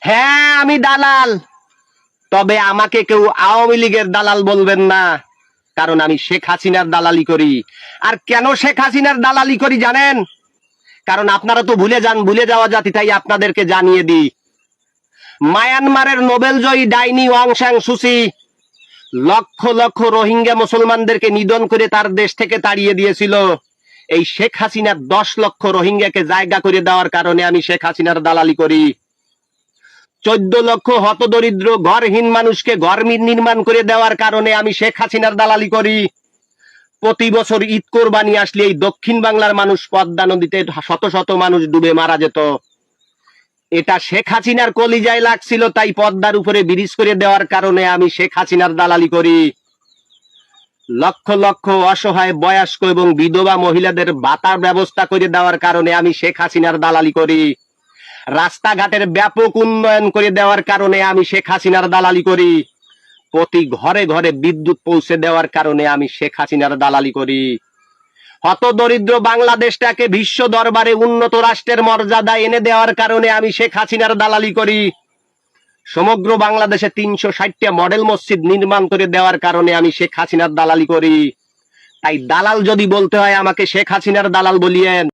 হ্যাঁ, আমি দালাল। তবে আমাকে কেউ আওয়ামী লীগের দালাল বলবেন না, কারণ আমি শেখ হাসিনার দালালি করি। আর কেন শেখ হাসিনার দালালি করি জানেন? কারণ আপনারা তো ভুলে যান, ভুলে যাওয়া জাতি, তাই আপনাদেরকে জানিয়ে দিই। মায়ানমারের নোবেলজয়ী ডাইনি অং সান সুচি লক্ষ লক্ষ রোহিঙ্গা মুসলমানদেরকে নিধন করে তার দেশ থেকে তাড়িয়ে দিয়েছিল। এই শেখ হাসিনার 10 লক্ষ রোহিঙ্গাকে জায়গা করে দেওয়ার কারণে আমি শেখ হাসিনার দালালি করি। 14 লক্ষ হতদরিদ্র ঘরহীন মানুষকে ঘর নির্মাণ করে দেওয়ার কারণে আমি শেখ হাসিনার দালালি করি। প্রতি বছর ঈদ কোরবানি আসলে এই দক্ষিণ বাংলার মানুষ পদ্মা নদীতে শত শত মানুষ ডুবে মারা যেত। এটা শেখ হাসিনার কলিজায় লাগছিল, তাই পদ্মার উপরে ব্রিজ করে দেওয়ার কারণে আমি শেখ হাসিনার দালালি করি। লক্ষ লক্ষ অসহায় বয়স্ক এবং বিধবা মহিলাদের ভাতার ব্যবস্থা করে দেওয়ার কারণে আমি শেখ হাসিনার দালালি করি। রাস্তাঘাটের ব্যাপক উন্নয়ন করে দেওয়ার কারণে আমি শেখ হাসিনার দালালি করি। প্রতি ঘরে ঘরে বিদ্যুৎ পৌঁছে দেওয়ার কারণে আমি শেখ হাসিনার দালালি করি। হতদরিদ্র বাংলাদেশটাকে বিশ্ব দরবারে উন্নত রাষ্ট্রের মর্যাদা এনে দেওয়ার কারণে আমি শেখ হাসিনার দালালি করি। সমগ্র বাংলাদেশে 360টা মডেল মসজিদ নির্মাণ করে দেওয়ার কারণে আমি শেখ হাসিনার দালালি করি। তাই দালাল যদি বলতে হয় আমাকে শেখ হাসিনার দালাল বলিয়েন।